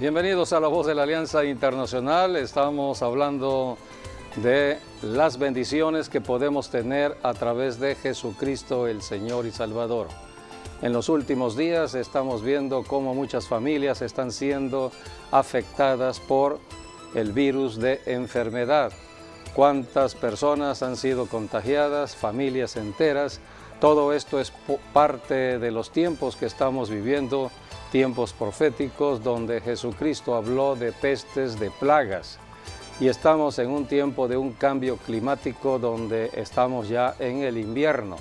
Bienvenidos a La Voz de la Alianza Internacional. Estamos hablando de las bendiciones que podemos tener a través de Jesucristo, el Señor y Salvador. En los últimos días estamos viendo cómo muchas familias están siendo afectadas por el virus de enfermedad. Cuántas personas han sido contagiadas, familias enteras. Todo esto es parte de los tiempos que estamos viviendo, tiempos proféticos donde Jesucristo habló de pestes, de plagas. Y estamos en un tiempo de un cambio climático donde estamos ya en el invierno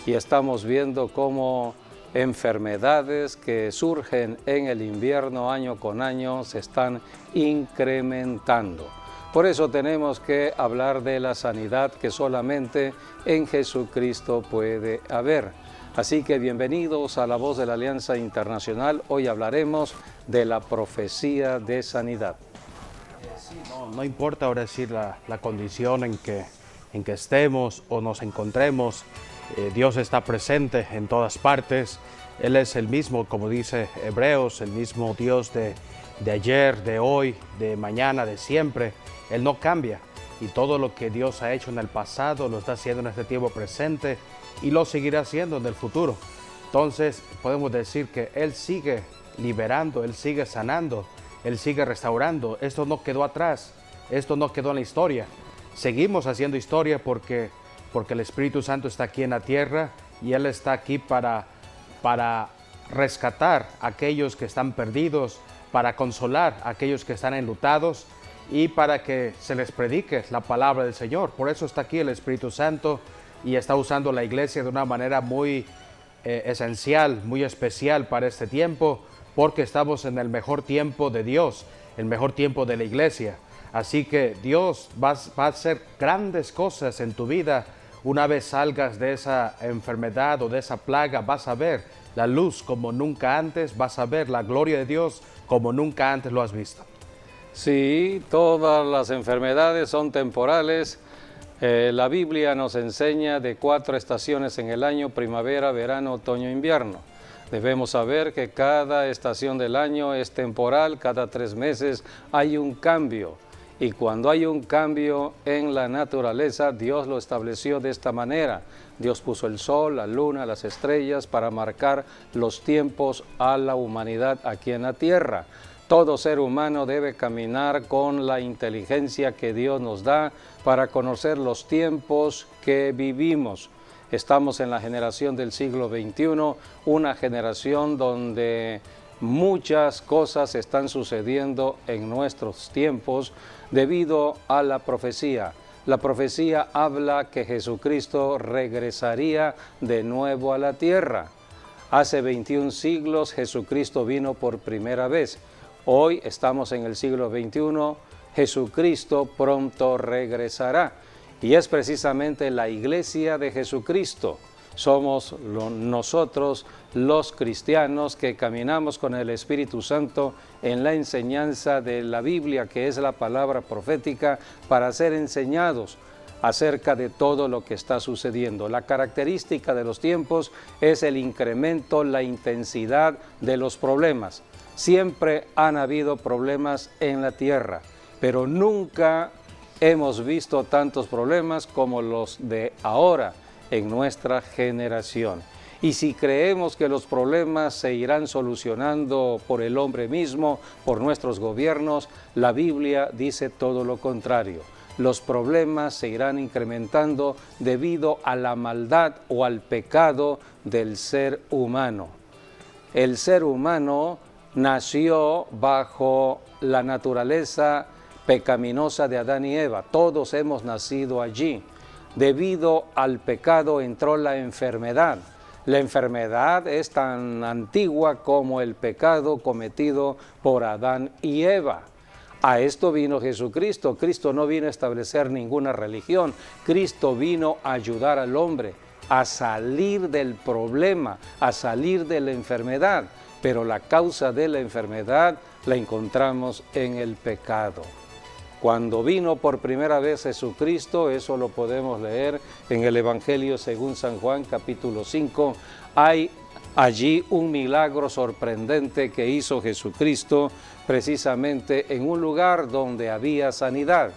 y estamos viendo cómo enfermedades que surgen en el invierno año con año se están incrementando. Por eso tenemos que hablar de la sanidad que solamente en Jesucristo puede haber. Así que bienvenidos a La Voz de la Alianza Internacional. Hoy hablaremos de la profecía de sanidad. No importa ahora decir la condición en que estemos o nos encontremos, Dios está presente en todas partes. Él es el mismo, como dice Hebreos, el mismo Dios de ayer, de hoy, de mañana, de siempre. Él no cambia y todo lo que Dios ha hecho en el pasado lo está haciendo en este tiempo presente y lo seguirá haciendo en el futuro. Entonces podemos decir que Él sigue liberando, Él sigue sanando, Él sigue restaurando. Esto no quedó atrás, esto no quedó en la historia. Seguimos haciendo historia porque el Espíritu Santo está aquí en la tierra y Él está aquí para rescatar a aquellos que están perdidos, para consolar a aquellos que están enlutados y para que se les predique la palabra del Señor. Por eso está aquí el Espíritu Santo y está usando la iglesia de una manera muy esencial, muy especial para este tiempo, porque estamos en el mejor tiempo de Dios, el mejor tiempo de la iglesia. Así que Dios va a hacer grandes cosas en tu vida. Una vez salgas de esa enfermedad o de esa plaga, vas a ver la luz como nunca antes, vas a ver la gloria de Dios como nunca antes lo has visto. Sí, todas las enfermedades son temporales. La Biblia nos enseña de 4 estaciones en el año: primavera, verano, otoño, invierno. Debemos saber que cada estación del año es temporal, cada 3 meses hay un cambio. Y cuando hay un cambio en la naturaleza, Dios lo estableció de esta manera. Dios puso el sol, la luna, las estrellas para marcar los tiempos a la humanidad aquí en la tierra. Todo ser humano debe caminar con la inteligencia que Dios nos da para conocer los tiempos que vivimos. Estamos en la generación del siglo XXI, una generación donde muchas cosas están sucediendo en nuestros tiempos debido a la profecía. La profecía habla que Jesucristo regresaría de nuevo a la tierra. Hace 21 siglos Jesucristo vino por primera vez. Hoy estamos en el siglo XXI, Jesucristo pronto regresará. Y es precisamente la iglesia de Jesucristo. Somos nosotros los cristianos que caminamos con el Espíritu Santo en la enseñanza de la Biblia, que es la palabra profética, para ser enseñados acerca de todo lo que está sucediendo. La característica de los tiempos es el incremento, la intensidad de los problemas. Siempre han habido problemas en la tierra, pero nunca hemos visto tantos problemas como los de ahora en nuestra generación. Y si creemos que los problemas se irán solucionando por el hombre mismo, por nuestros gobiernos, la Biblia dice todo lo contrario. Los problemas se irán incrementando debido a la maldad o al pecado del ser humano. El ser humano nació bajo la naturaleza pecaminosa de Adán y Eva. Todos hemos nacido allí. Debido al pecado entró la enfermedad. La enfermedad es tan antigua como el pecado cometido por Adán y Eva. A esto vino Jesucristo. Cristo no vino a establecer ninguna religión. Cristo vino a ayudar al hombre a salir del problema, a salir de la enfermedad. Pero la causa de la enfermedad la encontramos en el pecado. Cuando vino por primera vez Jesucristo, eso lo podemos leer en el Evangelio según San Juan, capítulo 5, hay allí un milagro sorprendente que hizo Jesucristo precisamente en un lugar donde había sanidad.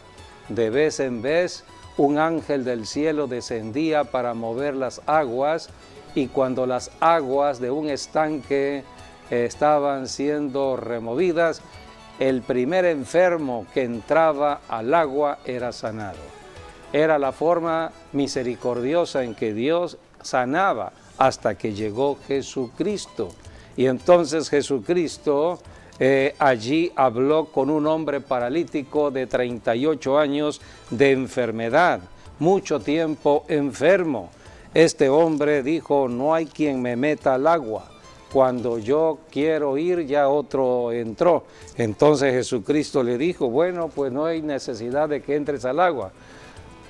De vez en vez un ángel del cielo descendía para mover las aguas, y cuando las aguas de un estanque estaban siendo removidas, el primer enfermo que entraba al agua era sanado. Era la forma misericordiosa en que Dios sanaba hasta que llegó Jesucristo. Y entonces Jesucristo allí habló con un hombre paralítico de 38 años de enfermedad, mucho tiempo enfermo. Este hombre dijo: no hay quien me meta al agua. Cuando yo quiero ir, ya otro entró. Entonces Jesucristo le dijo: bueno, pues no hay necesidad de que entres al agua.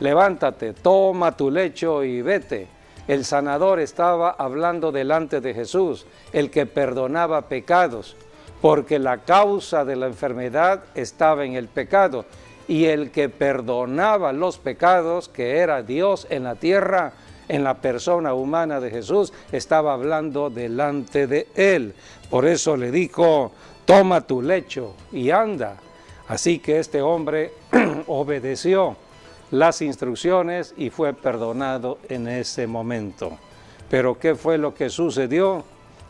Levántate, toma tu lecho y vete. El sanador estaba hablando delante de Jesús, el que perdonaba pecados, porque la causa de la enfermedad estaba en el pecado, y el que perdonaba los pecados, que era Dios en la tierra, en la persona humana de Jesús, estaba hablando delante de él. Por eso le dijo: toma tu lecho y anda. Así que este hombre obedeció las instrucciones y fue perdonado en ese momento. Pero ¿qué fue lo que sucedió?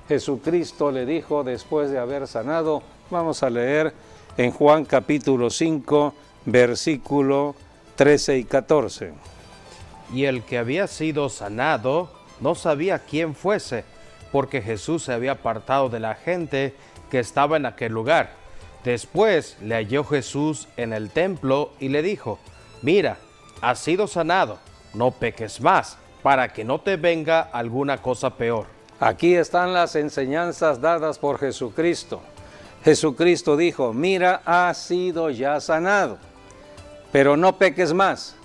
Jesucristo le dijo después de haber sanado, vamos a leer en Juan capítulo 5, versículo 13 y 14. Y el que había sido sanado no sabía quién fuese, porque Jesús se había apartado de la gente que estaba en aquel lugar. Después le halló Jesús en el templo y le dijo: mira, has sido sanado, no peques más, para que no te venga alguna cosa peor. Aquí están las enseñanzas dadas por Jesucristo. Jesucristo dijo: mira, has sido ya sanado, pero no peques más.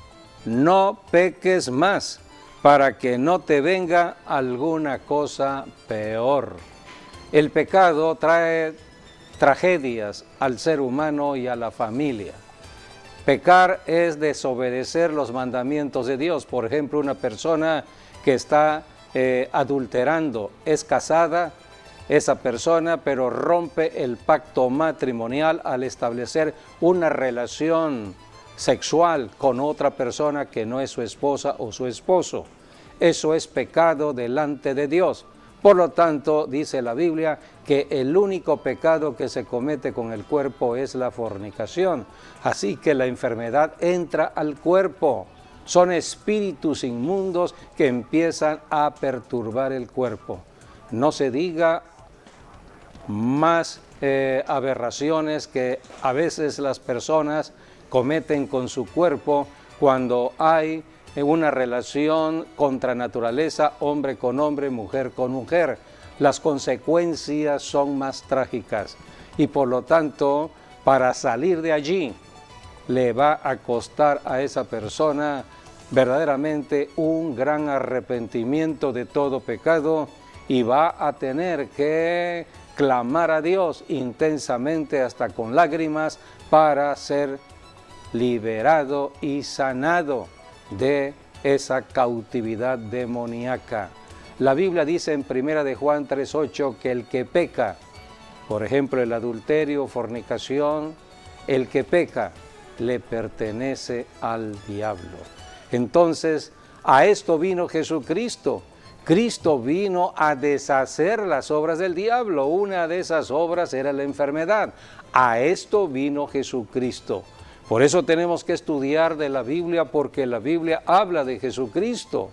No peques más, para que no te venga alguna cosa peor. El pecado trae tragedias al ser humano y a la familia. Pecar es desobedecer los mandamientos de Dios. Por ejemplo, una persona que está adulterando, es casada, esa persona, pero rompe el pacto matrimonial al establecer una relación sexual con otra persona que no es su esposa o su esposo. Eso es pecado delante de Dios. Por lo tanto, dice la Biblia que el único pecado que se comete con el cuerpo es la fornicación. Así que la enfermedad entra al cuerpo. Son espíritus inmundos que empiezan a perturbar el cuerpo. No se diga más aberraciones que a veces las personas cometen con su cuerpo cuando hay una relación contra naturaleza, hombre con hombre, mujer con mujer. Las consecuencias son más trágicas y por lo tanto, para salir de allí, le va a costar a esa persona verdaderamente un gran arrepentimiento de todo pecado y va a tener que clamar a Dios intensamente, hasta con lágrimas, para ser liberado y sanado de esa cautividad demoníaca. La Biblia dice en 1 de Juan 3:8 que el que peca, por ejemplo el adulterio, fornicación, el que peca le pertenece al diablo. Entonces, a esto vino Jesucristo. Cristo vino a deshacer las obras del diablo. Una de esas obras era la enfermedad. A esto vino Jesucristo. Por eso tenemos que estudiar de la Biblia, porque la Biblia habla de Jesucristo.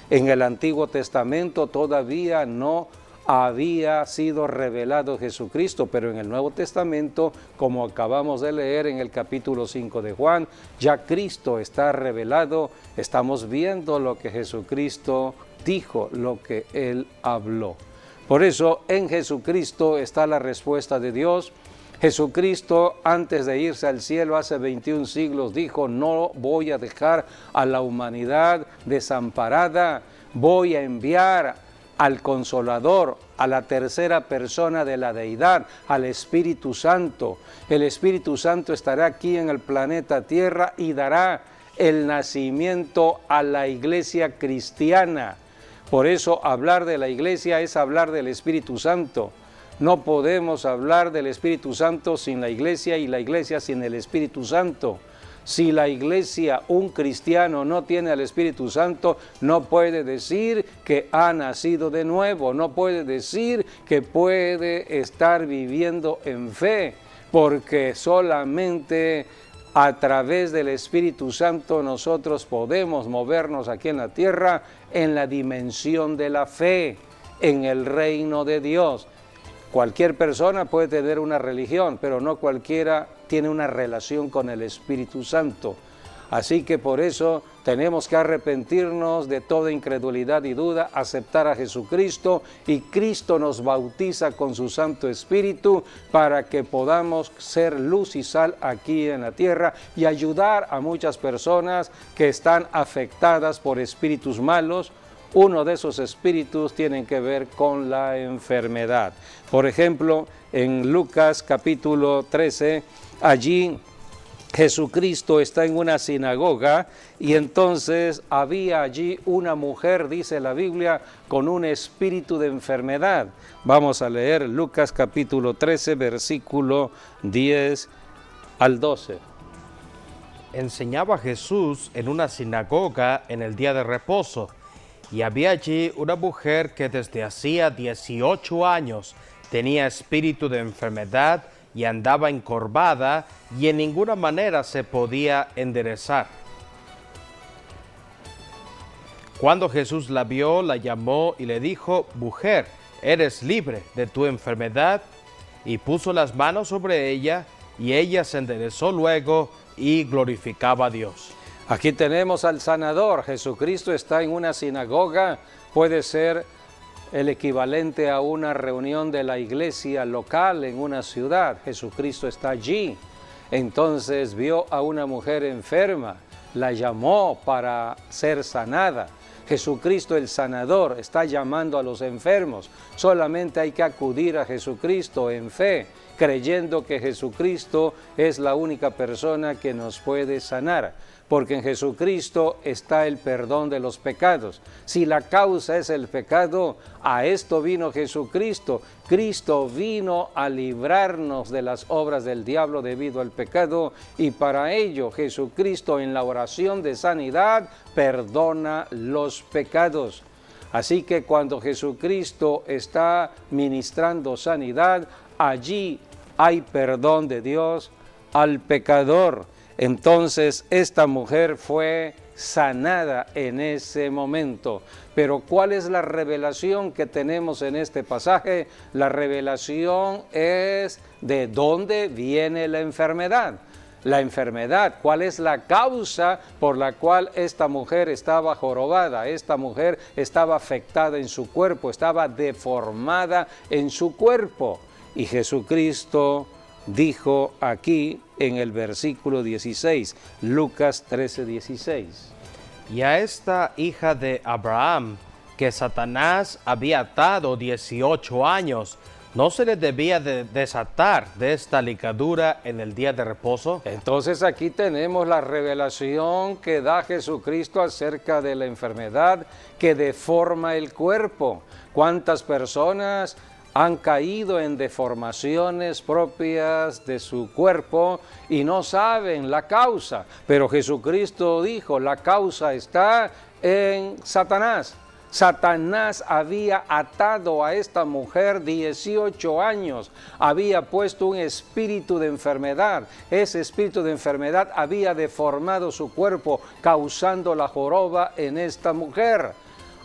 En el Antiguo Testamento todavía no había sido revelado Jesucristo, pero en el Nuevo Testamento, como acabamos de leer en el capítulo 5 de Juan, ya Cristo está revelado. Estamos viendo lo que Jesucristo dijo, lo que Él habló. Por eso en Jesucristo está la respuesta de Dios. Jesucristo, antes de irse al cielo hace 21 siglos, dijo: no voy a dejar a la humanidad desamparada, voy a enviar al Consolador, a la tercera persona de la Deidad, al Espíritu Santo. El Espíritu Santo estará aquí en el planeta Tierra y dará el nacimiento a la iglesia cristiana. Por eso hablar de la iglesia es hablar del Espíritu Santo. No podemos hablar del Espíritu Santo sin la iglesia y la iglesia sin el Espíritu Santo. Si la iglesia, un cristiano, no tiene al Espíritu Santo, no puede decir que ha nacido de nuevo, no puede decir que puede estar viviendo en fe, porque solamente a través del Espíritu Santo nosotros podemos movernos aquí en la tierra en la dimensión de la fe, en el reino de Dios. Cualquier persona puede tener una religión, pero no cualquiera tiene una relación con el Espíritu Santo. Así que por eso tenemos que arrepentirnos de toda incredulidad y duda, aceptar a Jesucristo, y Cristo nos bautiza con su Santo Espíritu para que podamos ser luz y sal aquí en la tierra y ayudar a muchas personas que están afectadas por espíritus malos. Uno de esos espíritus tiene que ver con la enfermedad. Por ejemplo, en Lucas capítulo 13, allí Jesucristo está en una sinagoga y entonces había allí una mujer, dice la Biblia, con un espíritu de enfermedad. Vamos a leer Lucas capítulo 13, versículo 10 al 12. Enseñaba Jesús en una sinagoga en el día de reposo, y había allí una mujer que desde hacía 18 años tenía espíritu de enfermedad y andaba encorvada y en ninguna manera se podía enderezar. Cuando Jesús la vio, la llamó y le dijo: «Mujer, eres libre de tu enfermedad», y puso las manos sobre ella, y ella se enderezó luego y glorificaba a Dios. Aquí tenemos al sanador. Jesucristo está en una sinagoga, puede ser el equivalente a una reunión de la iglesia local en una ciudad. Jesucristo está allí. Entonces vio a una mujer enferma, la llamó para ser sanada. Jesucristo el sanador está llamando a los enfermos. Solamente hay que acudir a Jesucristo en fe, creyendo que Jesucristo es la única persona que nos puede sanar, porque en Jesucristo está el perdón de los pecados. Si la causa es el pecado, a esto vino Jesucristo. Cristo vino a librarnos de las obras del diablo debido al pecado, y para ello Jesucristo en la oración de sanidad perdona los pecados. Así que cuando Jesucristo está ministrando sanidad, allí hay perdón de Dios al pecador. Entonces esta mujer fue sanada en ese momento. Pero ¿cuál es la revelación que tenemos en este pasaje? La revelación es de dónde viene la enfermedad. La enfermedad, ¿cuál es la causa por la cual esta mujer estaba jorobada? Esta mujer estaba afectada en su cuerpo, estaba deformada en su cuerpo. Y Jesucristo dijo aquí en el versículo 16, Lucas 13:16. Y a esta hija de Abraham, que Satanás había atado 18 años, ¿no se le debía de desatar de esta ligadura en el día de reposo? Entonces aquí tenemos la revelación que da Jesucristo acerca de la enfermedad que deforma el cuerpo. ¿Cuántas personas han caído en deformaciones propias de su cuerpo y no saben la causa? Pero Jesucristo dijo, la causa está en Satanás. Satanás había atado a esta mujer 18 años, había puesto un espíritu de enfermedad. Ese espíritu de enfermedad había deformado su cuerpo, causando la joroba en esta mujer.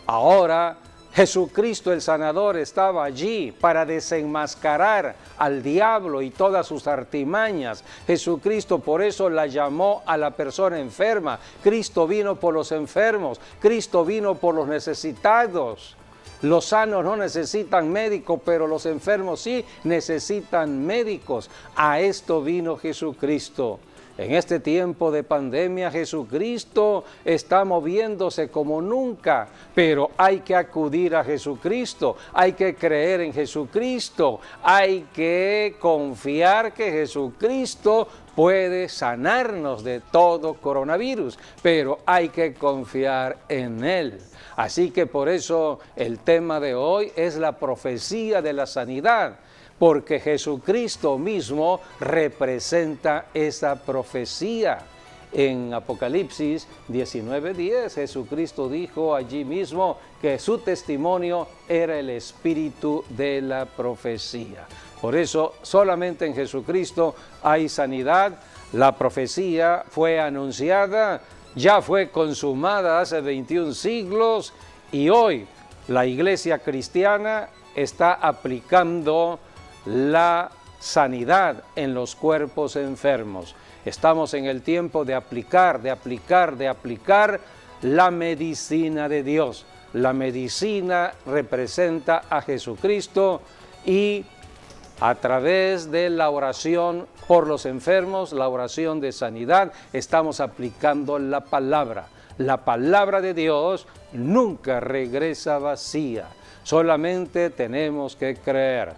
Ahora Jesucristo el sanador estaba allí para desenmascarar al diablo y todas sus artimañas. Jesucristo por eso la llamó a la persona enferma. Cristo vino por los enfermos, Cristo vino por los necesitados. Los sanos no necesitan médicos, pero los enfermos sí necesitan médicos. A esto vino Jesucristo. En este tiempo de pandemia, Jesucristo está moviéndose como nunca, pero hay que acudir a Jesucristo, hay que creer en Jesucristo, hay que confiar que Jesucristo puede sanarnos de todo coronavirus, pero hay que confiar en Él. Así que por eso el tema de hoy es la profecía de la sanidad, porque Jesucristo mismo representa esa profecía. En Apocalipsis 19:10, Jesucristo dijo allí mismo que su testimonio era el espíritu de la profecía. Por eso, solamente en Jesucristo hay sanidad. La profecía fue anunciada, ya fue consumada hace 21 siglos y hoy la iglesia cristiana está aplicando la sanidad en los cuerpos enfermos. Estamos en el tiempo de aplicar la medicina de Dios. La medicina representa a Jesucristo y a través de la oración por los enfermos, la oración de sanidad, estamos aplicando la palabra. La palabra de Dios nunca regresa vacía, solamente tenemos que creer.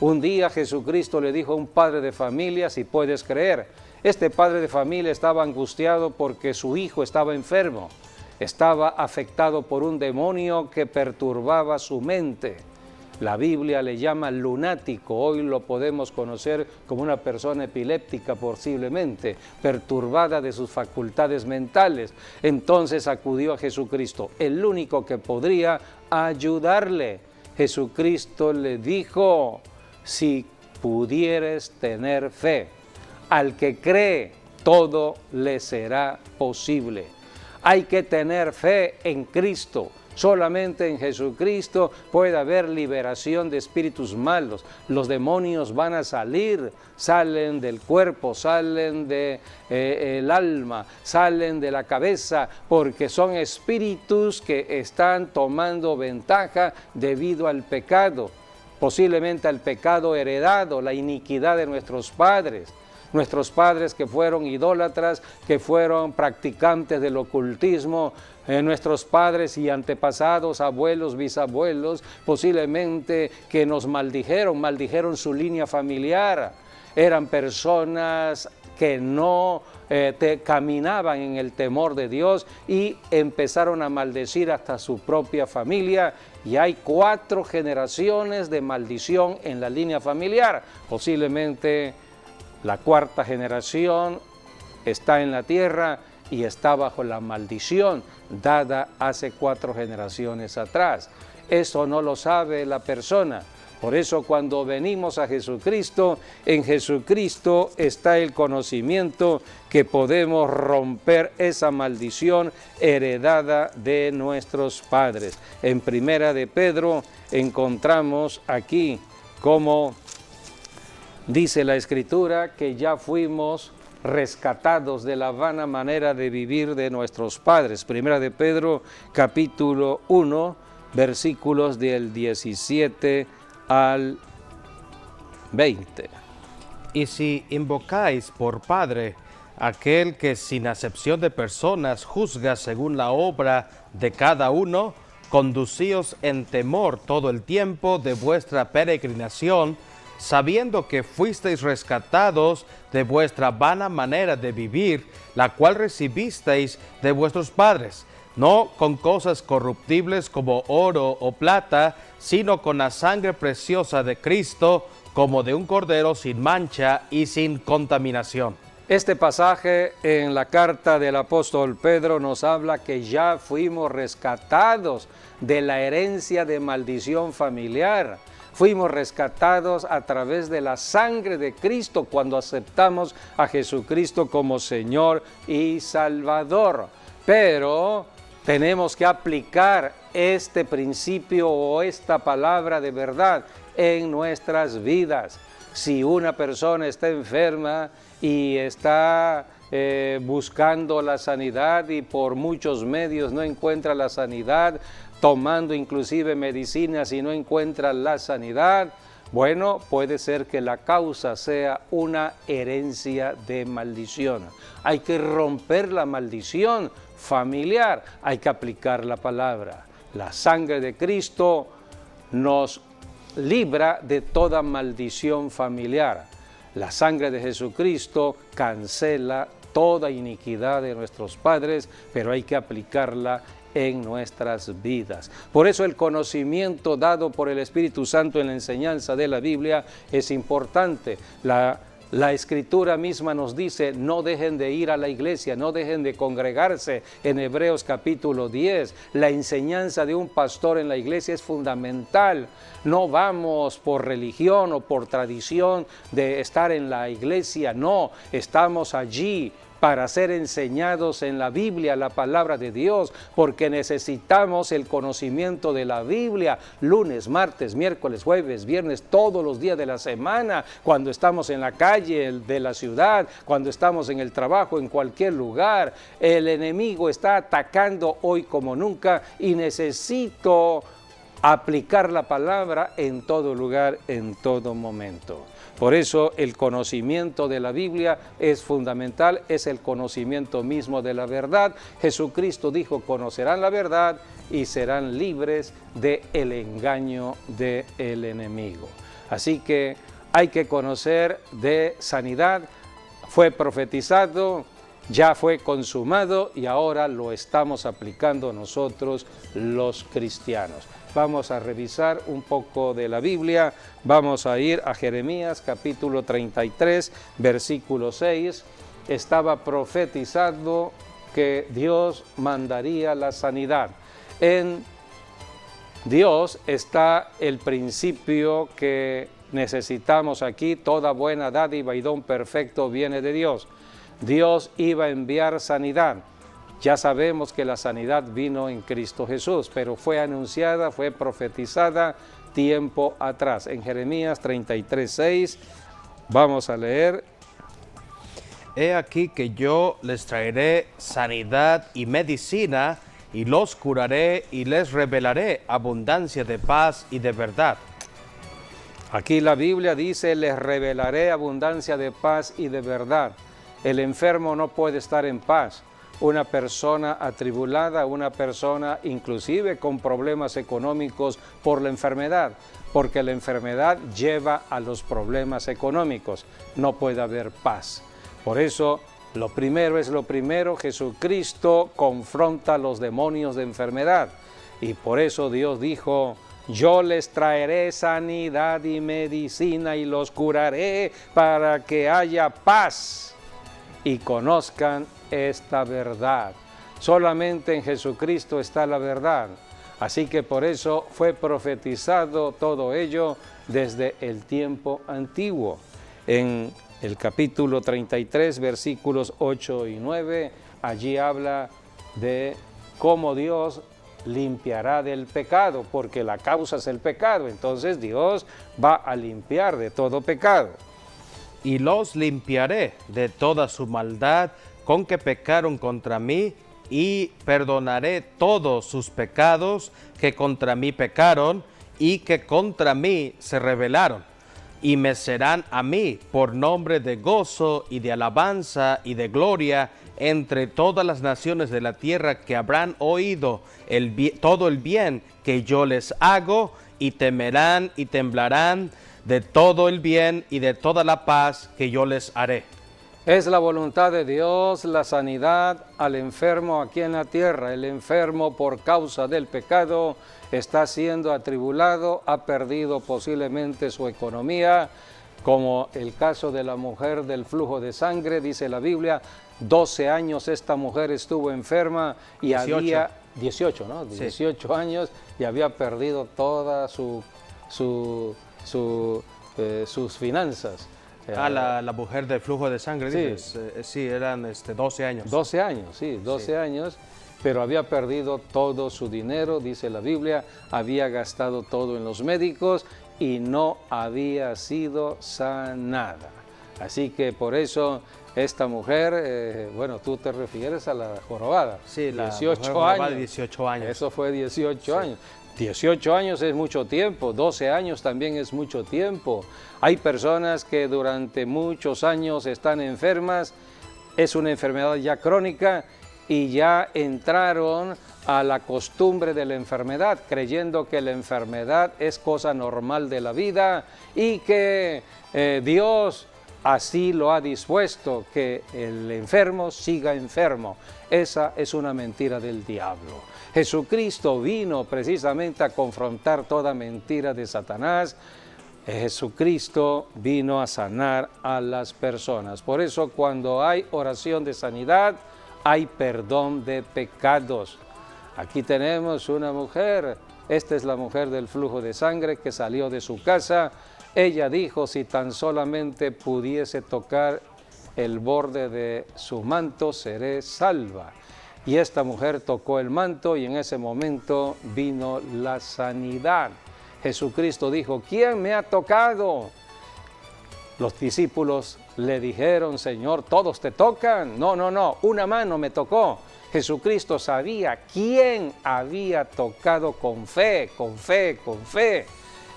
Un día Jesucristo le dijo a un padre de familia, si puedes creer. Este padre de familia estaba angustiado porque su hijo estaba enfermo, estaba afectado por un demonio que perturbaba su mente. La Biblia le llama lunático, hoy lo podemos conocer como una persona epiléptica posiblemente, perturbada de sus facultades mentales. Entonces acudió a Jesucristo, el único que podría ayudarle. Jesucristo le dijo, si pudieres tener fe, al que cree, todo le será posible. Hay que tener fe en Cristo. Solamente en Jesucristo puede haber liberación de espíritus malos. Los demonios van a salir, salen del cuerpo, salen del alma, salen de la cabeza, porque son espíritus que están tomando ventaja debido al pecado. Posiblemente al pecado heredado, la iniquidad de nuestros padres que fueron idólatras, que fueron practicantes del ocultismo, nuestros padres y antepasados, abuelos, bisabuelos, posiblemente que nos maldijeron su línea familiar. Eran personas que no caminaban en el temor de Dios y empezaron a maldecir hasta su propia familia. Y hay 4 generaciones de maldición en la línea familiar. Posiblemente la 4ª generación está en la tierra y está bajo la maldición dada hace 4 generaciones atrás. Eso no lo sabe la persona. Por eso cuando venimos a Jesucristo, en Jesucristo está el conocimiento que podemos romper esa maldición heredada de nuestros padres. En Primera de Pedro encontramos aquí como dice la Escritura que ya fuimos rescatados de la vana manera de vivir de nuestros padres. Primera de Pedro, capítulo 1, versículos del 17 al 20. Y si invocáis por Padre aquel que sin acepción de personas juzga según la obra de cada uno, conducíos en temor todo el tiempo de vuestra peregrinación, sabiendo que fuisteis rescatados de vuestra vana manera de vivir, la cual recibisteis de vuestros padres, no con cosas corruptibles como oro o plata, sino con la sangre preciosa de Cristo, como de un cordero sin mancha y sin contaminación. Este pasaje en la carta del apóstol Pedro nos habla que ya fuimos rescatados de la herencia de maldición familiar. Fuimos rescatados a través de la sangre de Cristo cuando aceptamos a Jesucristo como Señor y Salvador. Pero tenemos que aplicar este principio o esta palabra de verdad en nuestras vidas. Si una persona está enferma y está buscando la sanidad y por muchos medios no encuentra la sanidad, tomando inclusive medicinas y no encuentra la sanidad, bueno, puede ser que la causa sea una herencia de maldición. Hay que romper la maldición familiar, hay que aplicar la palabra. La sangre de Cristo nos libra de toda maldición familiar. La sangre de Jesucristo cancela toda iniquidad de nuestros padres, pero hay que aplicarla en nuestras vidas. Por eso el conocimiento dado por el Espíritu Santo en la enseñanza de la Biblia es importante. La Escritura misma nos dice, no dejen de ir a la iglesia, no dejen de congregarse. En Hebreos capítulo 10, la enseñanza de un pastor en la iglesia es fundamental. No vamos por religión o por tradición de estar en la iglesia, no, estamos allí para ser enseñados en la Biblia, la palabra de Dios, porque necesitamos el conocimiento de la Biblia, lunes, martes, miércoles, jueves, viernes, todos los días de la semana, cuando estamos en la calle de la ciudad, cuando estamos en el trabajo, en cualquier lugar. El enemigo está atacando hoy como nunca y necesito aplicar la palabra en todo lugar, en todo momento. Por eso el conocimiento de la Biblia es fundamental, es el conocimiento mismo de la verdad. Jesucristo dijo, conocerán la verdad y serán libres del engaño del enemigo. Así que hay que conocer de sanidad, fue profetizado, ya fue consumado y ahora lo estamos aplicando nosotros los cristianos. Vamos a revisar un poco de la Biblia, vamos a ir a Jeremías capítulo 33, versículo 6. Estaba profetizado que Dios mandaría la sanidad. En Dios está el principio que necesitamos aquí, toda buena dádiva y don perfecto viene de Dios. Dios iba a enviar sanidad. Ya sabemos que la sanidad vino en Cristo Jesús, pero fue anunciada, fue profetizada tiempo atrás. En Jeremías 33:6 vamos a leer. He aquí que yo les traeré sanidad y medicina, y los curaré y les revelaré abundancia de paz y de verdad. Aquí la Biblia dice, les revelaré abundancia de paz y de verdad. El enfermo no puede estar en paz. Una persona atribulada, una persona inclusive con problemas económicos por la enfermedad, porque la enfermedad lleva a los problemas económicos. No puede haber paz. Por eso, lo primero es lo primero, Jesucristo confronta a los demonios de enfermedad. Y por eso Dios dijo, yo les traeré sanidad y medicina y los curaré para que haya paz y conozcan esta verdad. Solamente en Jesucristo está la verdad. Así que por eso fue profetizado todo ello desde el tiempo antiguo. En el capítulo 33, versículos 8 y 9, allí habla de cómo Dios limpiará del pecado, porque la causa es el pecado. Entonces Dios va a limpiar de todo pecado. Y los limpiaré de toda su maldad con que pecaron contra mí, y perdonaré todos sus pecados que contra mí pecaron y que contra mí se rebelaron. Y me serán a mí por nombre de gozo y de alabanza y de gloria entre todas las naciones de la tierra, que habrán oído todo el bien que yo les hago, y temerán y temblarán de todo el bien y de toda la paz que yo les haré. Es la voluntad de Dios la sanidad al enfermo aquí en la tierra. El enfermo por causa del pecado está siendo atribulado, ha perdido posiblemente su economía, como el caso de la mujer del flujo de sangre, dice la Biblia, 12 años esta mujer estuvo enferma y 18. había 18, ¿no? 18 sí. años y había perdido todas sus finanzas. La mujer del flujo de sangre, sí, dices, sí, eran 12 años. 12 años, sí, 12 años, pero había perdido todo su dinero, dice la Biblia, había gastado todo en los médicos y no había sido sanada. Así que por eso esta mujer, bueno, tú te refieres a la jorobada. Sí, la 18 años. 18 años. Eso fue 18 sí. años. 18 años es mucho tiempo, 12 años también es mucho tiempo. Hay personas que durante muchos años están enfermas, es una enfermedad ya crónica y ya entraron a la costumbre de la enfermedad, creyendo que la enfermedad es cosa normal de la vida y que Dios así lo ha dispuesto, que el enfermo siga enfermo. Esa es una mentira del diablo. Jesucristo vino precisamente a confrontar toda mentira de Satanás. Jesucristo vino a sanar a las personas. Por eso cuando hay oración de sanidad, hay perdón de pecados. Aquí tenemos una mujer, esta es la mujer del flujo de sangre que salió de su casa. Ella dijo, si tan solamente pudiese tocar el borde de su manto, seré salva. Y esta mujer tocó el manto y en ese momento vino la sanidad. Jesucristo dijo, ¿quién me ha tocado? Los discípulos le dijeron, Señor, ¿todos te tocan? No, una mano me tocó. Jesucristo sabía quién había tocado con fe.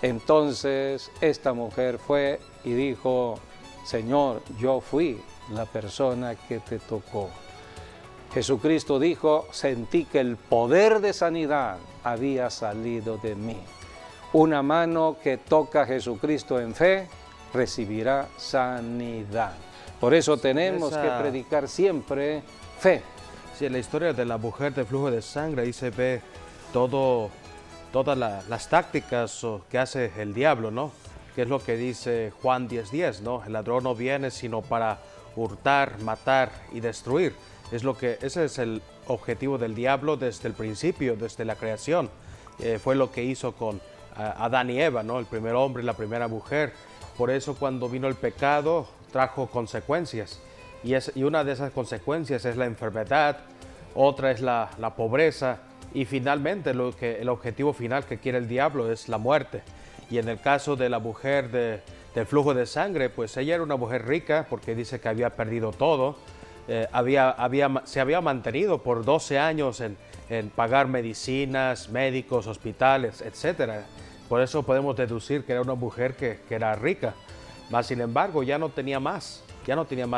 Entonces esta mujer fue y dijo, Señor, yo fui la persona que te tocó. Jesucristo dijo, sentí que el poder de sanidad había salido de mí. Una mano que toca a Jesucristo en fe recibirá sanidad. Por eso tenemos que predicar siempre fe. Sí, en la historia de la mujer de flujo de sangre, ahí se ve todas las tácticas que hace el diablo, ¿no? Que es lo que dice Juan 10:10, ¿no? El ladrón no viene sino para hurtar, matar y destruir. Ese es el objetivo del diablo desde el principio, desde la creación. Fue lo que hizo con Adán y Eva, ¿no? El primer hombre y la primera mujer. Por eso cuando vino el pecado trajo consecuencias. Y una de esas consecuencias es la enfermedad, otra es la pobreza y finalmente el objetivo final que quiere el diablo es la muerte. Y en el caso de la mujer del flujo de sangre, pues ella era una mujer rica porque dice que había perdido todo. Se había mantenido por 12 años en pagar medicinas, médicos, hospitales, etc. Por eso podemos deducir que era una mujer que era rica. Mas, sin embargo, ya no tenía más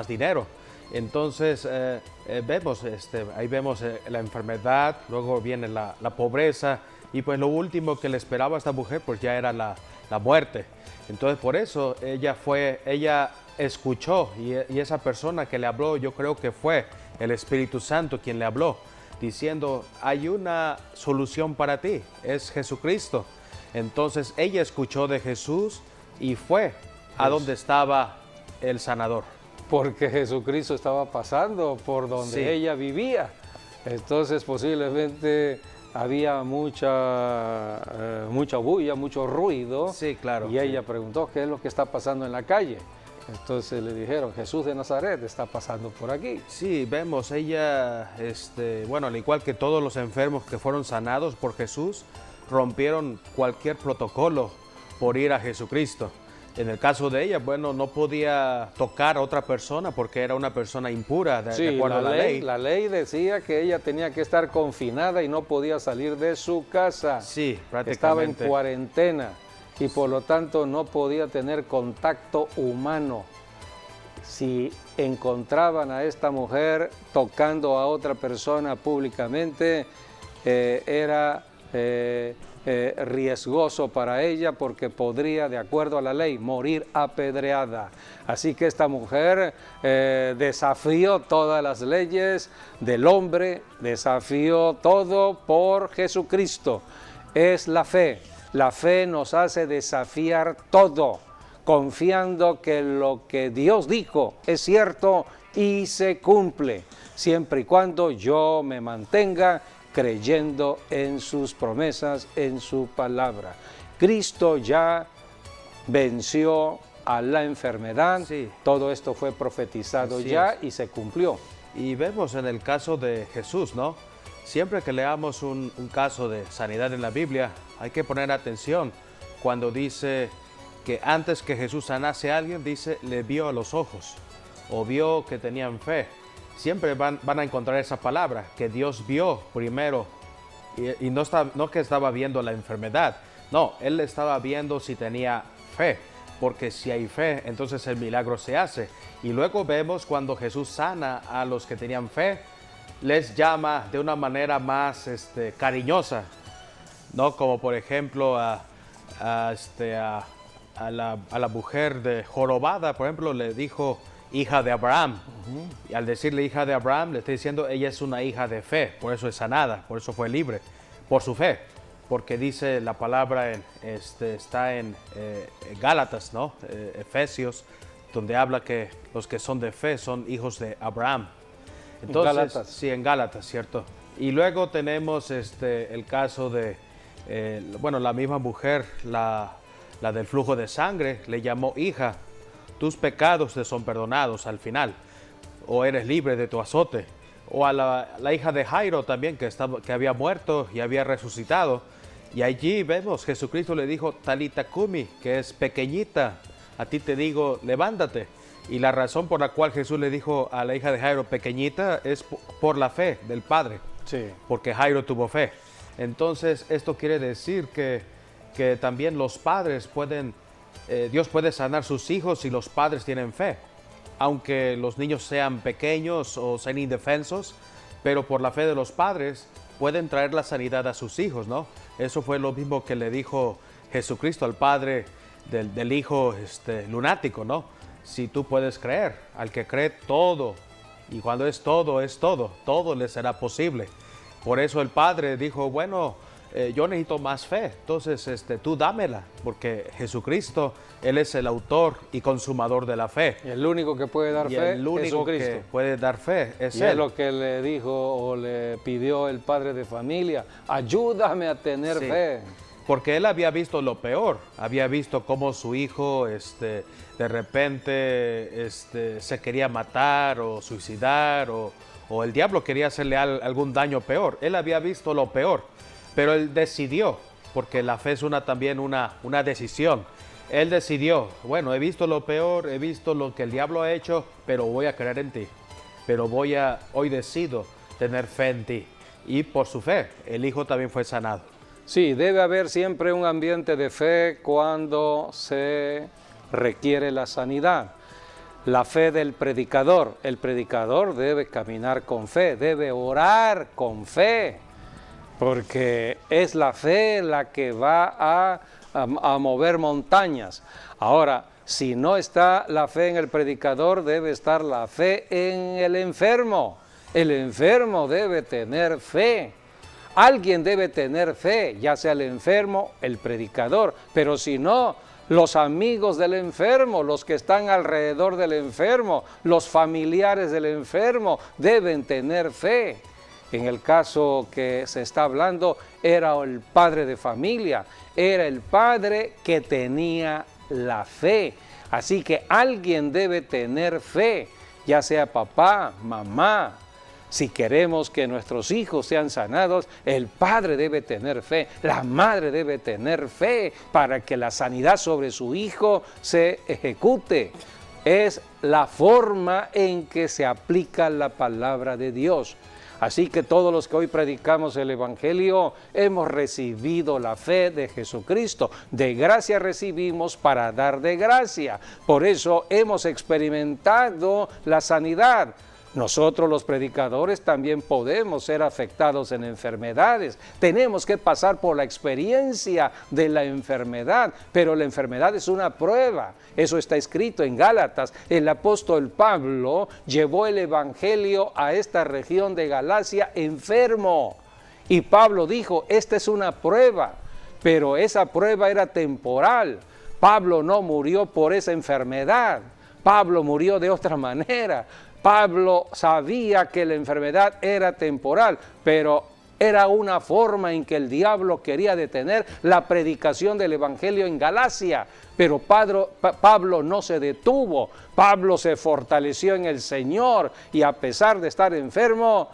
dinero. Entonces, ahí vemos la enfermedad, luego viene la pobreza y pues lo último que le esperaba a esta mujer pues ya era la muerte. Entonces, por eso ella escuchó y esa persona que le habló, yo creo que fue el Espíritu Santo quien le habló, diciendo, hay una solución para ti, es Jesucristo. Entonces ella escuchó de Jesús y fue a donde estaba el sanador. Porque Jesucristo estaba pasando por donde ella vivía. Entonces posiblemente había mucha bulla, mucho ruido. Sí, claro. Y ella preguntó, ¿qué es lo que está pasando en la calle? Entonces le dijeron, Jesús de Nazaret está pasando por aquí. Sí, vemos, ella, al igual que todos los enfermos que fueron sanados por Jesús, rompieron cualquier protocolo por ir a Jesucristo. En el caso de ella, no podía tocar a otra persona porque era una persona impura, de acuerdo a la ley. La ley decía que ella tenía que estar confinada y no podía salir de su casa. Sí, prácticamente. Estaba en cuarentena y por lo tanto no podía tener contacto humano. Si encontraban a esta mujer tocando a otra persona públicamente, era riesgoso para ella porque podría, de acuerdo a la ley, morir apedreada. Así que esta mujer desafió todas las leyes del hombre, desafió todo por Jesucristo. Es la fe. La fe nos hace desafiar todo, confiando que lo que Dios dijo es cierto y se cumple, siempre y cuando yo me mantenga creyendo en sus promesas, en su palabra. Cristo ya venció a la enfermedad, todo esto fue profetizado ya y se cumplió. Y vemos en el caso de Jesús, ¿no? Siempre que leamos un caso de sanidad en la Biblia, hay que poner atención cuando dice que antes que Jesús sanase a alguien, dice, le vio a los ojos o vio que tenían fe. Siempre van a encontrar esa palabra, que Dios vio primero, y no que estaba viendo la enfermedad, no, Él estaba viendo si tenía fe, porque si hay fe, entonces el milagro se hace. Y luego vemos cuando Jesús sana a los que tenían fe, les llama de una manera más cariñosa, ¿no? Como por ejemplo a a la mujer de jorobada, por ejemplo, le dijo hija de Abraham. Y al decirle hija de Abraham, le está diciendo ella es una hija de fe, por eso es sanada, por eso fue libre, por su fe. Porque dice la palabra, está en Gálatas, ¿no? Efesios, donde habla que los que son de fe son hijos de Abraham. Entonces, Gálatas. sí, en Gálatas, ¿cierto? Y luego tenemos el caso de, la misma mujer, la del flujo de sangre, le llamó hija, tus pecados te son perdonados al final, o eres libre de tu azote. O a la hija de Jairo también, que había muerto y había resucitado. Y allí vemos, Jesucristo le dijo, Talita Kumi, que es pequeñita, a ti te digo, levántate. Y la razón por la cual Jesús le dijo a la hija de Jairo pequeñita es por la fe del Padre, Sí. porque Jairo tuvo fe. Entonces, esto quiere decir que también los padres Dios puede sanar sus hijos si los padres tienen fe. Aunque los niños sean pequeños o sean indefensos, pero por la fe de los padres pueden traer la sanidad a sus hijos, ¿no? Eso fue lo mismo que le dijo Jesucristo al padre del hijo lunático, ¿no? Si tú puedes creer, al que cree todo, y cuando es todo le será posible. Por eso el padre dijo, bueno, yo necesito más fe, entonces tú dámela, porque Jesucristo, Él es el autor y consumador de la fe. Y el único que puede dar Y fe el único Jesucristo. que puede dar fe es Y Él. es lo que le dijo o le pidió el padre de familia, ayúdame a tener Sí. fe. Porque él había visto lo peor, había visto cómo su hijo de repente se quería matar o suicidar o el diablo quería hacerle algún daño peor. Él había visto lo peor, pero él decidió, porque la fe es también una decisión. Él decidió, bueno, he visto lo peor, he visto lo que el diablo ha hecho, pero voy a creer en ti. Pero hoy decido tener fe en ti. Y por su fe, el hijo también fue sanado. Sí, debe haber siempre un ambiente de fe cuando se requiere la sanidad. La fe del predicador. El predicador debe caminar con fe, debe orar con fe, porque es la fe la que va a mover montañas. Ahora, si no está la fe en el predicador, debe estar la fe en el enfermo. El enfermo debe tener fe. Alguien debe tener fe, ya sea el enfermo, el predicador, pero si no, los amigos del enfermo, los que están alrededor del enfermo, los familiares del enfermo, deben tener fe. En el caso que se está hablando, era el padre de familia, era el padre que tenía la fe. Así que alguien debe tener fe, ya sea papá, mamá. Si queremos que nuestros hijos sean sanados, el padre debe tener fe, la madre debe tener fe para que la sanidad sobre su hijo se ejecute. Es la forma en que se aplica la palabra de Dios. Así que todos los que hoy predicamos el Evangelio hemos recibido la fe de Jesucristo. De gracia recibimos para dar de gracia. Por eso hemos experimentado la sanidad. Nosotros los predicadores también podemos ser afectados en enfermedades. Tenemos que pasar por la experiencia de la enfermedad, pero la enfermedad es una prueba. Eso está escrito en Gálatas. El apóstol Pablo llevó el evangelio a esta región de Galacia enfermo. Y Pablo dijo, esta es una prueba, pero esa prueba era temporal. Pablo no murió por esa enfermedad. Pablo murió de otra manera. Pablo sabía que la enfermedad era temporal, pero era una forma en que el diablo quería detener la predicación del evangelio en Galacia. Pero Pablo no se detuvo, Pablo se fortaleció en el Señor y a pesar de estar enfermo,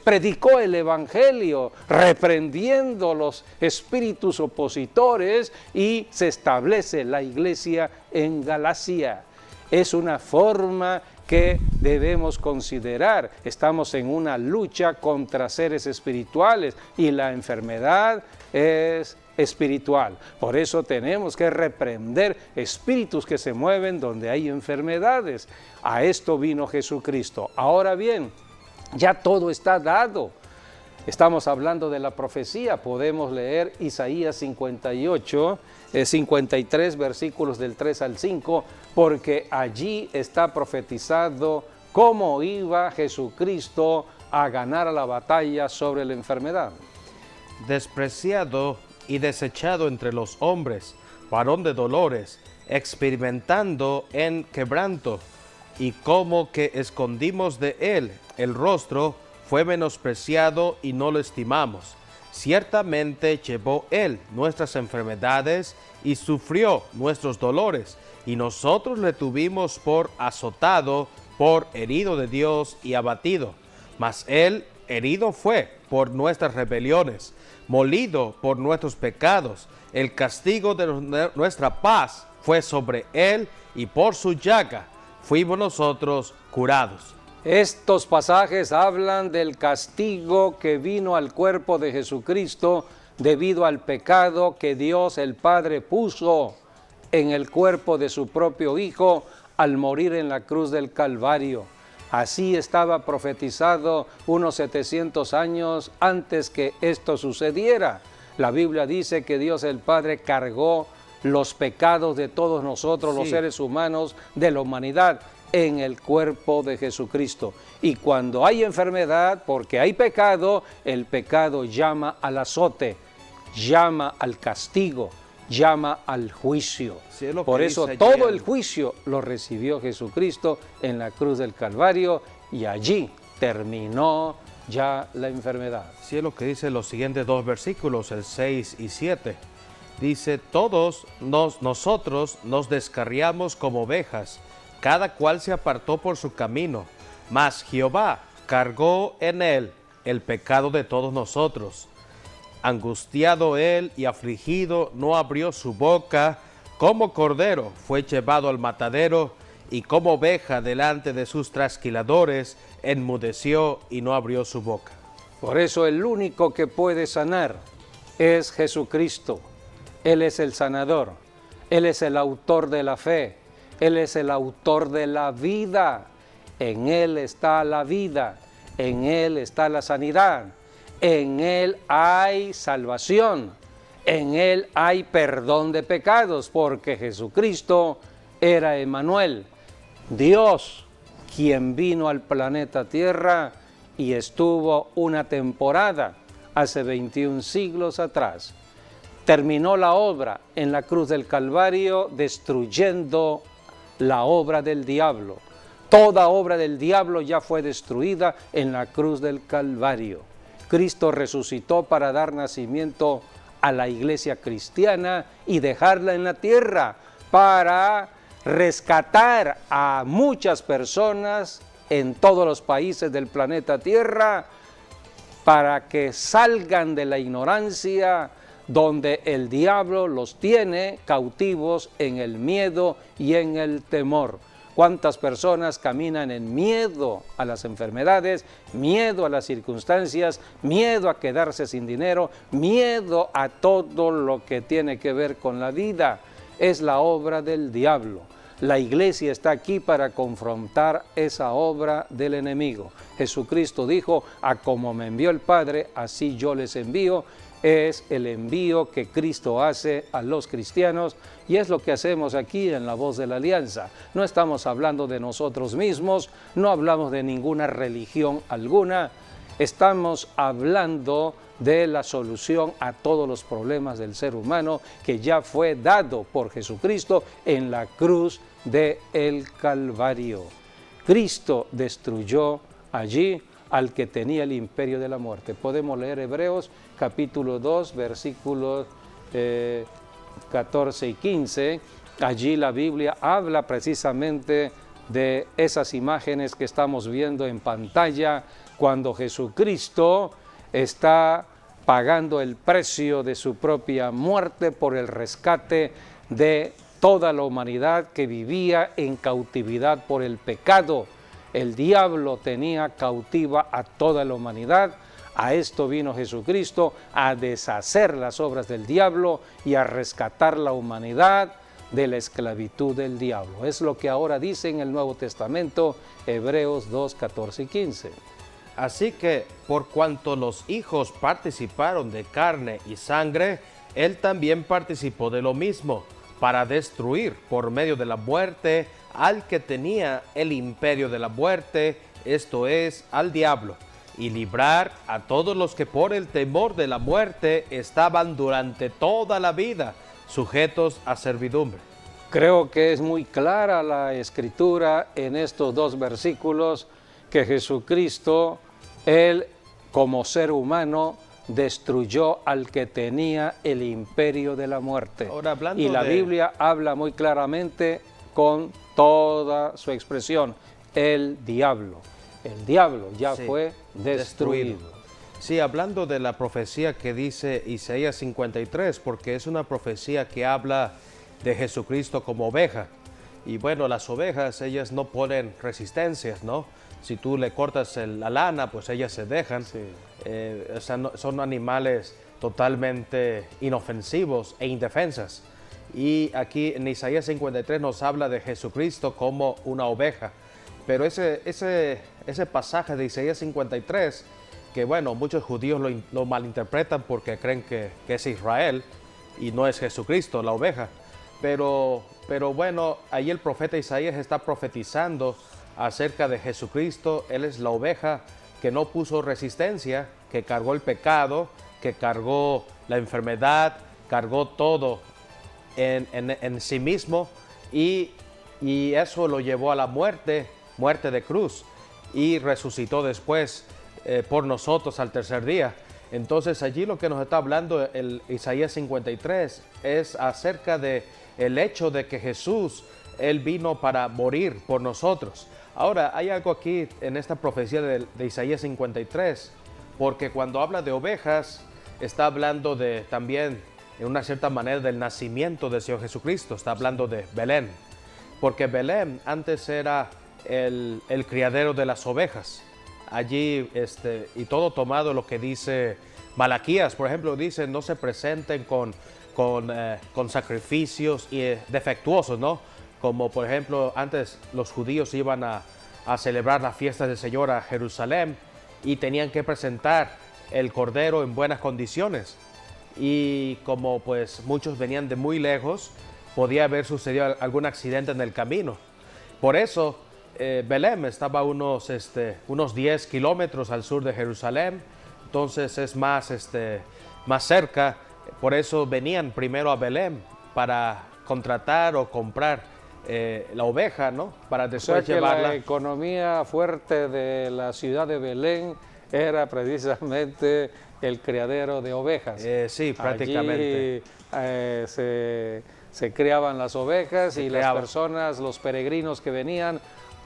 predicó el evangelio, reprendiendo los espíritus opositores y se establece la iglesia en Galacia. Es una forma que debemos considerar. Estamos en una lucha contra seres espirituales y la enfermedad es espiritual. Por eso tenemos que reprender espíritus que se mueven donde hay enfermedades. A esto vino Jesucristo. Ahora bien, ya todo está dado. Estamos hablando de la profecía. Podemos leer Isaías 53, versículos del 3 al 5, porque allí está profetizado cómo iba Jesucristo a ganar la batalla sobre la enfermedad. Despreciado y desechado entre los hombres, varón de dolores, experimentando en quebranto, y como que escondimos de él el rostro, fue menospreciado y no lo estimamos. Ciertamente llevó él nuestras enfermedades y sufrió nuestros dolores, y nosotros le tuvimos por azotado, por herido de Dios y abatido. Mas él herido fue por nuestras rebeliones, molido por nuestros pecados. El castigo de nuestra paz fue sobre él, y por su llaga fuimos nosotros curados. Estos pasajes hablan del castigo que vino al cuerpo de Jesucristo debido al pecado que Dios el Padre puso en el cuerpo de su propio Hijo al morir en la cruz del Calvario. Así estaba profetizado unos 700 años antes que esto sucediera. La Biblia dice que Dios el Padre cargó los pecados de todos nosotros, los seres humanos de la humanidad, en el cuerpo de Jesucristo. Y cuando hay enfermedad, porque hay pecado, el pecado llama al azote, llama al castigo, llama al juicio. Sí, por eso todo el juicio lo recibió Jesucristo en la cruz del Calvario, y allí terminó ya la enfermedad. Sí, es lo que dice los siguientes dos versículos, el 6 y 7. Dice, todos nosotros nos descarriamos como ovejas, cada cual se apartó por su camino, mas Jehová cargó en él el pecado de todos nosotros. Angustiado él y afligido, no abrió su boca. Como cordero fue llevado al matadero, y como oveja delante de sus trasquiladores, enmudeció y no abrió su boca. Por eso el único que puede sanar es Jesucristo. Él es el sanador, Él es el autor de la fe, Él es el autor de la vida. En Él está la vida, en Él está la sanidad, en Él hay salvación, en Él hay perdón de pecados, porque Jesucristo era Emmanuel, Dios, quien vino al planeta Tierra y estuvo una temporada hace 21 siglos atrás. Terminó la obra en la cruz del Calvario, destruyendo la obra del diablo. Toda obra del diablo ya fue destruida en la cruz del Calvario. Cristo resucitó para dar nacimiento a la iglesia cristiana y dejarla en la tierra para rescatar a muchas personas en todos los países del planeta Tierra, para que salgan de la ignorancia donde el diablo los tiene cautivos en el miedo y en el temor. ¿Cuántas personas caminan en miedo a las enfermedades, miedo a las circunstancias, miedo a quedarse sin dinero, miedo a todo lo que tiene que ver con la vida? Es la obra del diablo. La iglesia está aquí para confrontar esa obra del enemigo. Jesucristo dijo, a como me envió el Padre, así yo les envío. Es el envío que Cristo hace a los cristianos, y es lo que hacemos aquí en La Voz de la Alianza. No estamos hablando de nosotros mismos, no hablamos de ninguna religión alguna, estamos hablando de la solución a todos los problemas del ser humano que ya fue dado por Jesucristo en la cruz del Calvario. Cristo destruyó allí al que tenía el imperio de la muerte. Podemos leer Hebreos capítulo 2, versículos 14 y 15. Allí la Biblia habla precisamente de esas imágenes que estamos viendo en pantalla, cuando Jesucristo está pagando el precio de su propia muerte por el rescate de toda la humanidad que vivía en cautividad por el pecado. El diablo tenía cautiva a toda la humanidad. A esto vino Jesucristo, a deshacer las obras del diablo y a rescatar la humanidad de la esclavitud del diablo. Es lo que ahora dice en el Nuevo Testamento, Hebreos 2, 14 y 15. Así que, por cuanto los hijos participaron de carne y sangre, él también participó de lo mismo, para destruir por medio de la muerte al que tenía el imperio de la muerte, esto es, al diablo, y librar a todos los que por el temor de la muerte estaban durante toda la vida sujetos a servidumbre. Creo que es muy clara la escritura en estos dos versículos que Jesucristo, Él como ser humano, destruyó al que tenía el imperio de la muerte. Ahora, y la Biblia habla muy claramente con toda su expresión, el diablo. El diablo ya fue destruido. Sí, hablando de la profecía que dice Isaías 53, porque es una profecía que habla de Jesucristo como oveja. Y bueno, las ovejas, ellas no ponen resistencias, ¿no? Si tú le cortas la lana, pues ellas se dejan. Sí. O sea, son animales totalmente inofensivos e indefensas. Y aquí en Isaías 53 nos habla de Jesucristo como una oveja. Pero ese pasaje de Isaías 53, que bueno, muchos judíos lo malinterpretan porque creen que es Israel y no es Jesucristo, la oveja. Pero bueno, ahí el profeta Isaías está profetizando acerca de Jesucristo. Él es la oveja que no puso resistencia, que cargó el pecado, que cargó la enfermedad, cargó todo en sí mismo y eso lo llevó a la muerte de cruz, y resucitó después por nosotros al tercer día. Entonces allí lo que nos está hablando el Isaías 53 es acerca de el hecho de que Jesús, Él vino para morir por nosotros. Ahora, hay algo aquí en esta profecía de Isaías 53, porque cuando habla de ovejas, está hablando también, en una cierta manera, del nacimiento del Señor Jesucristo. Está hablando de Belén, porque Belén antes era el criadero de las ovejas. Allí, y todo tomado lo que dice Malaquías, por ejemplo, dice, no se presenten con sacrificios defectuosos, ¿no? Como por ejemplo, antes los judíos iban a celebrar la fiesta del Señor a Jerusalén y tenían que presentar el cordero en buenas condiciones. Y como pues muchos venían de muy lejos, podía haber sucedido algún accidente en el camino. Por eso Belén estaba unos 10 kilómetros al sur de Jerusalén, entonces es más cerca. Por eso venían primero a Belén para contratar o comprar la oveja, ¿no? Para después llevarla. La economía fuerte de la ciudad de Belén era precisamente el criadero de ovejas. Sí, prácticamente. Allí, se criaban las ovejas y las personas, los peregrinos que venían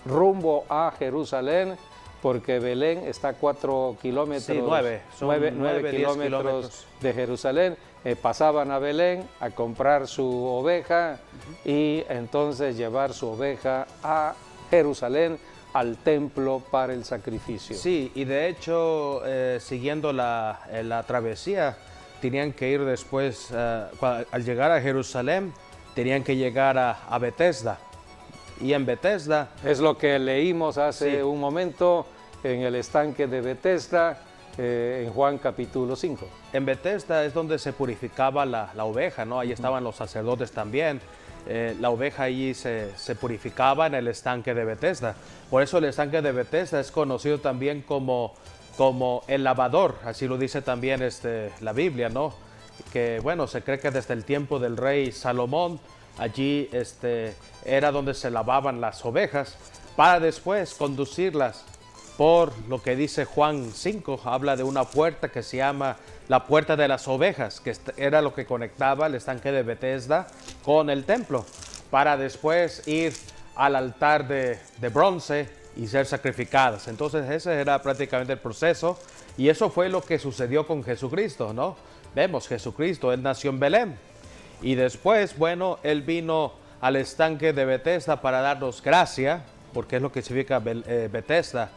rumbo a Jerusalén, porque Belén está a 4 kilómetros, sí, 9 kilómetros de Jerusalén, pasaban a Belén a comprar su oveja y entonces llevar su oveja a Jerusalén, al templo para el sacrificio. Sí, y de hecho, siguiendo la travesía, tenían que ir después, al llegar a Jerusalén, tenían que llegar a Betesda. Y en Betesda... Es lo que leímos hace un momento en el estanque de Betesda, en Juan capítulo 5. En Betesda es donde se purificaba la oveja, ¿no? Ahí estaban los sacerdotes también. La oveja allí se purificaba en el estanque de Betesda. Por eso el estanque de Betesda es conocido también como el lavador, así lo dice también la Biblia, ¿no? Que bueno, se cree que desde el tiempo del rey Salomón, allí era donde se lavaban las ovejas para después conducirlas por lo que dice Juan 5, habla de una puerta que se llama la puerta de las ovejas, que era lo que conectaba el estanque de Betesda con el templo, para después ir al altar de bronce y ser sacrificadas. Entonces ese era prácticamente el proceso, y eso fue lo que sucedió con Jesucristo, ¿no? Vemos, Jesucristo, Él nació en Belén, y después, bueno, Él vino al estanque de Betesda para darnos gracia, porque es lo que significa Betesda.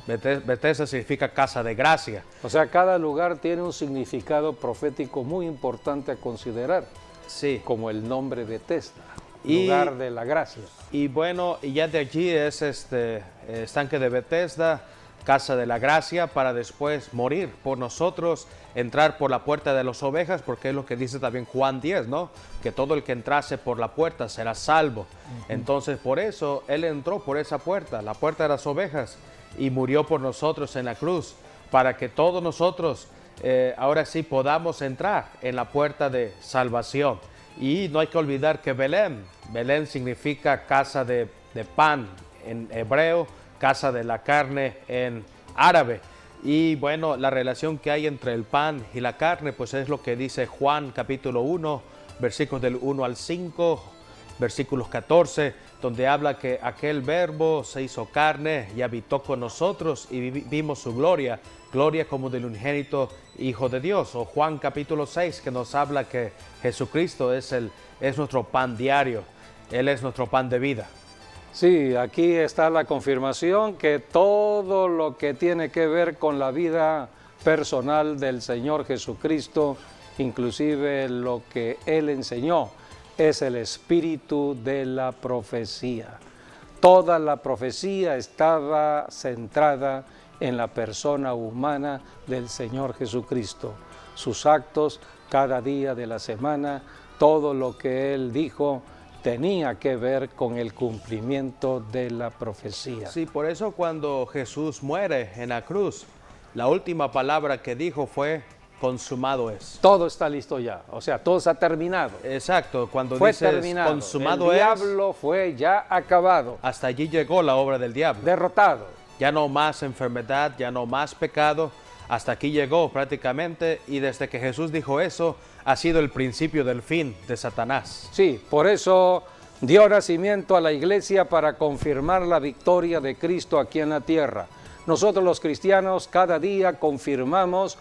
Betesda significa casa de gracia. O sea, cada lugar tiene un significado profético muy importante a considerar. Sí. Como el nombre Betesda, lugar de la gracia. Y bueno, y ya de allí es estanque de Betesda. casa de la gracia, para después morir por nosotros, entrar por la puerta de las ovejas, porque es lo que dice también Juan 10, ¿no? Que todo el que entrase por la puerta será salvo. Entonces, por eso Él entró por esa puerta, la puerta de las ovejas, y murió por nosotros en la cruz, para que todos nosotros ahora sí podamos entrar en la puerta de salvación. Y no hay que olvidar que Belén significa casa de pan en hebreo, casa de la carne en árabe. Y bueno, la relación que hay entre el pan y la carne, pues es lo que dice Juan capítulo 1, versículos del 1 al 5, versículos 14, donde habla que aquel verbo se hizo carne y habitó con nosotros y vimos su gloria, gloria como del unigénito Hijo de Dios. O Juan capítulo 6, que nos habla que Jesucristo es nuestro pan diario, Él es nuestro pan de vida. Sí, aquí está la confirmación que todo lo que tiene que ver con la vida personal del Señor Jesucristo, inclusive lo que Él enseñó, es el espíritu de la profecía. Toda la profecía estaba centrada en la persona humana del Señor Jesucristo. Sus actos cada día de la semana, todo lo que Él dijo, tenía que ver con el cumplimiento de la profecía. Sí, por eso cuando Jesús muere en la cruz, la última palabra que dijo fue: consumado es. Todo está listo ya, o sea, todo está terminado. Exacto, cuando Fue dices terminado. consumado el es, diablo fue ya acabado, hasta allí llegó la obra del diablo. derrotado. Ya no más enfermedad, ya no más pecado, hasta aquí llegó prácticamente, y desde que Jesús dijo eso, ha sido el principio del fin de Satanás. Sí, por eso dio nacimiento a la iglesia, para confirmar la victoria de Cristo aquí en la tierra. Nosotros los cristianos cada día confirmamos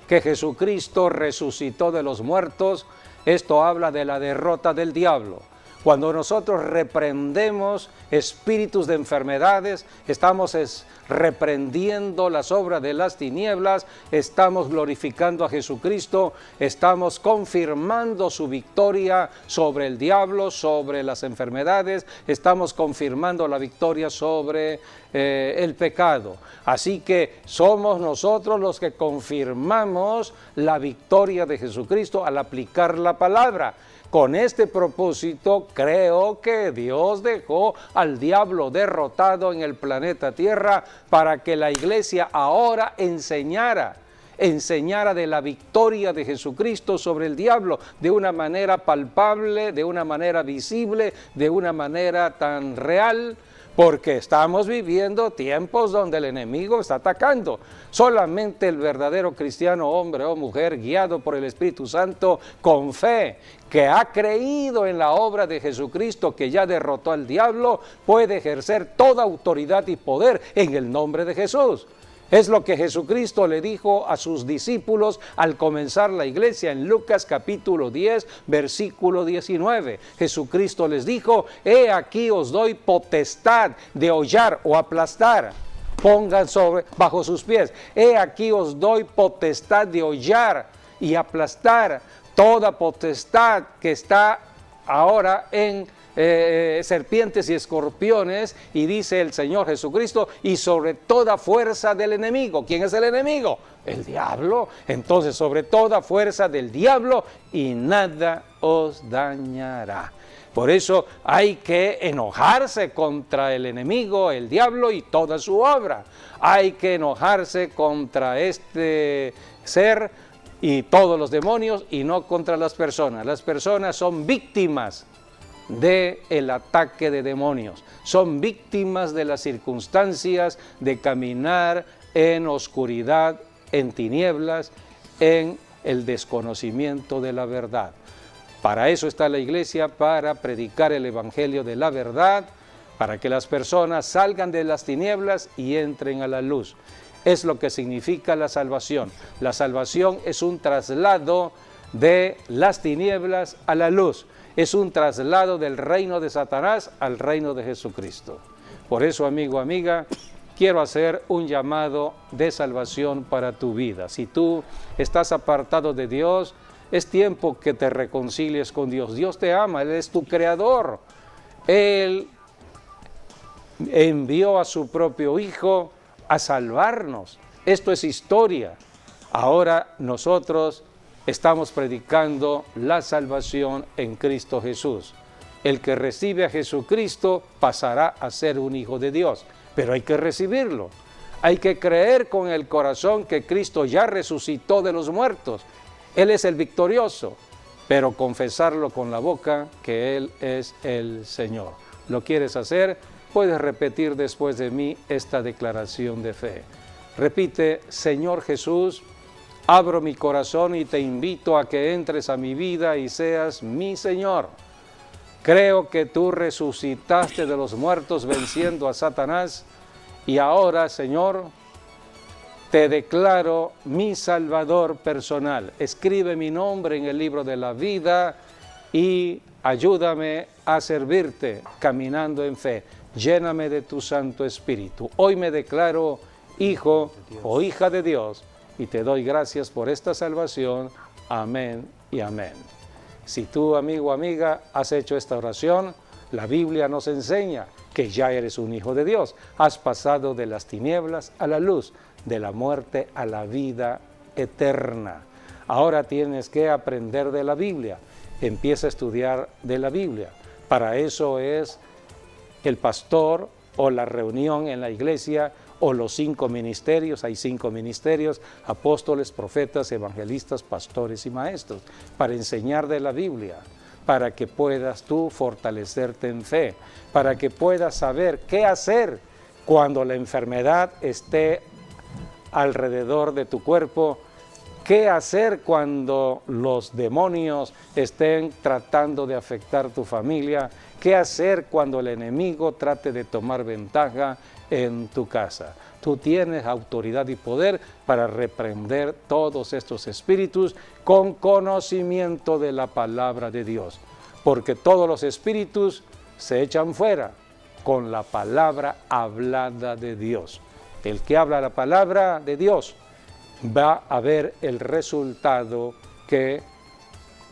que Jesucristo resucitó de los muertos. Esto habla de la derrota del diablo. Cuando nosotros reprendemos espíritus de enfermedades, estamos reprendiendo las obras de las tinieblas, estamos glorificando a Jesucristo, estamos confirmando su victoria sobre el diablo, sobre las enfermedades, estamos confirmando la victoria sobre el pecado. Así que somos nosotros los que confirmamos la victoria de Jesucristo al aplicar la palabra. Con este propósito, creo que Dios dejó al diablo derrotado en el planeta Tierra para que la iglesia ahora enseñara de la victoria de Jesucristo sobre el diablo de una manera palpable, de una manera visible, de una manera tan real, porque estamos viviendo tiempos donde el enemigo está atacando. Solamente el verdadero cristiano, hombre o mujer, guiado por el Espíritu Santo, con fe, que ha creído en la obra de Jesucristo, que ya derrotó al diablo, puede ejercer toda autoridad y poder en el nombre de Jesús. Es lo que Jesucristo le dijo a sus discípulos al comenzar la iglesia en Lucas capítulo 10, versículo 19. Jesucristo les dijo: he aquí os doy potestad de hollar o aplastar. Pongan bajo sus pies. He aquí os doy potestad de hollar y aplastar toda potestad que está ahora en serpientes y escorpiones, y dice el Señor Jesucristo, y sobre toda fuerza del enemigo. ¿Quién es el enemigo? El diablo. Entonces, sobre toda fuerza del diablo, y nada os dañará. Por eso hay que enojarse contra el enemigo, el diablo y toda su obra. Hay que enojarse contra este ser y todos los demonios, y no contra las personas. Las personas son víctimas del ataque de demonios, son víctimas de las circunstancias de caminar en oscuridad, en tinieblas, en el desconocimiento de la verdad. Para eso está la iglesia, para predicar el evangelio de la verdad, para que las personas salgan de las tinieblas y entren a la luz. Es lo que significa la salvación. La salvación es un traslado de las tinieblas a la luz. Es un traslado del reino de Satanás al reino de Jesucristo. Por eso, amigo, amiga, quiero hacer un llamado de salvación para tu vida. Si tú estás apartado de Dios, es tiempo que te reconcilies con Dios. Dios te ama, Él es tu creador. Él envió a su propio Hijo a salvarnos. Esto es historia. Ahora nosotros estamos predicando la salvación en Cristo Jesús. El que recibe a Jesucristo pasará a ser un hijo de Dios, pero hay que recibirlo. Hay que creer con el corazón que Cristo ya resucitó de los muertos. Él es el victorioso, pero confesarlo con la boca que Él es el Señor. ¿Lo quieres hacer? Puedes repetir después de mí esta declaración de fe. Repite: Señor Jesús, abro mi corazón y te invito a que entres a mi vida y seas mi Señor. Creo que tú resucitaste de los muertos venciendo a Satanás y ahora, Señor, te declaro mi Salvador personal. Escribe mi nombre en el libro de la vida y ayúdame a servirte caminando en fe. Lléname de tu Santo Espíritu. Hoy me declaro hijo o hija de Dios y te doy gracias por esta salvación. Amén y amén. Si tú, amigo o amiga, has hecho esta oración, la Biblia nos enseña que ya eres un hijo de Dios. Has pasado de las tinieblas a la luz, de la muerte a la vida eterna. Ahora tienes que aprender de la Biblia. Empieza a estudiar de la Biblia. Para eso es el pastor o la reunión en la iglesia o los 5 ministerios. Hay 5 ministerios: apóstoles, profetas, evangelistas, pastores y maestros, para enseñar de la Biblia, para que puedas tú fortalecerte en fe, para que puedas saber qué hacer cuando la enfermedad esté alrededor de tu cuerpo, qué hacer cuando los demonios estén tratando de afectar tu familia, qué hacer cuando el enemigo trate de tomar ventaja en tu casa. Tú tienes autoridad y poder para reprender todos estos espíritus con conocimiento de la palabra de Dios, porque todos los espíritus se echan fuera con la palabra hablada de Dios. El que habla la palabra de Dios va a ver el resultado que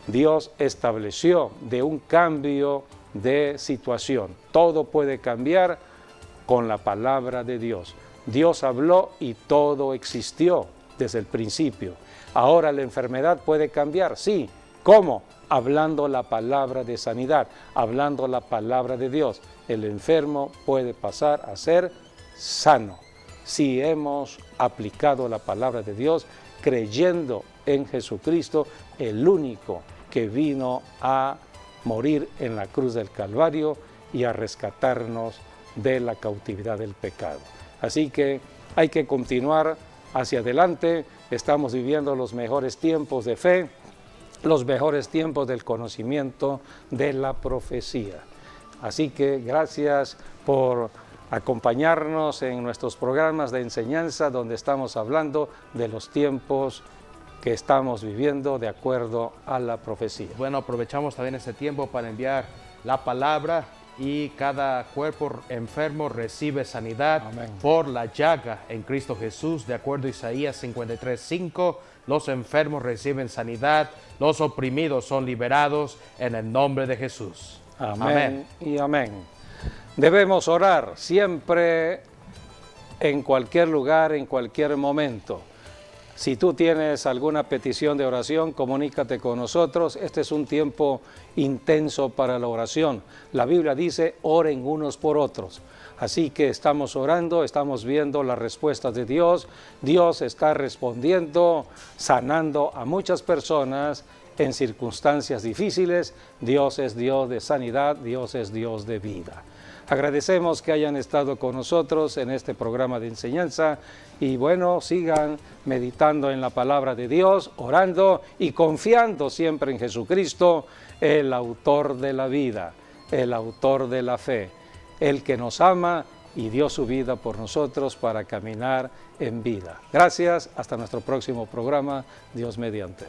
Dios estableció de un cambio de situación. Todo puede cambiar con la palabra de Dios. Dios habló y todo existió desde el principio. Ahora la enfermedad puede cambiar, sí. ¿Cómo? Hablando la palabra de sanidad, hablando la palabra de Dios. El enfermo puede pasar a ser sano si hemos aplicado la palabra de Dios, creyendo en Jesucristo, el único que vino a morir en la cruz del Calvario y a rescatarnos de la cautividad del pecado. Así que hay que continuar hacia adelante. Estamos viviendo los mejores tiempos de fe, los mejores tiempos del conocimiento de la profecía. Así que gracias por acompañarnos en nuestros programas de enseñanza, donde estamos hablando de los tiempos que estamos viviendo de acuerdo a la profecía. Bueno, aprovechamos también este tiempo para enviar la palabra, y cada cuerpo enfermo recibe sanidad. Amén. Por la llaga en Cristo Jesús, de acuerdo a Isaías 53:5, los enfermos reciben sanidad, los oprimidos son liberados en el nombre de Jesús. Amén, Amén. Y amén. Debemos orar siempre, en cualquier lugar, en cualquier momento. Si tú tienes alguna petición de oración, comunícate con nosotros. Este es un tiempo intenso para la oración. La Biblia dice: oren unos por otros. Así que estamos orando, estamos viendo las respuestas de Dios. Dios está respondiendo, sanando a muchas personas en circunstancias difíciles. Dios es Dios de sanidad, Dios es Dios de vida. Agradecemos que hayan estado con nosotros en este programa de enseñanza y bueno, sigan meditando en la palabra de Dios, orando y confiando siempre en Jesucristo, el autor de la vida, el autor de la fe, el que nos ama y dio su vida por nosotros para caminar en vida. Gracias, hasta nuestro próximo programa, Dios mediante.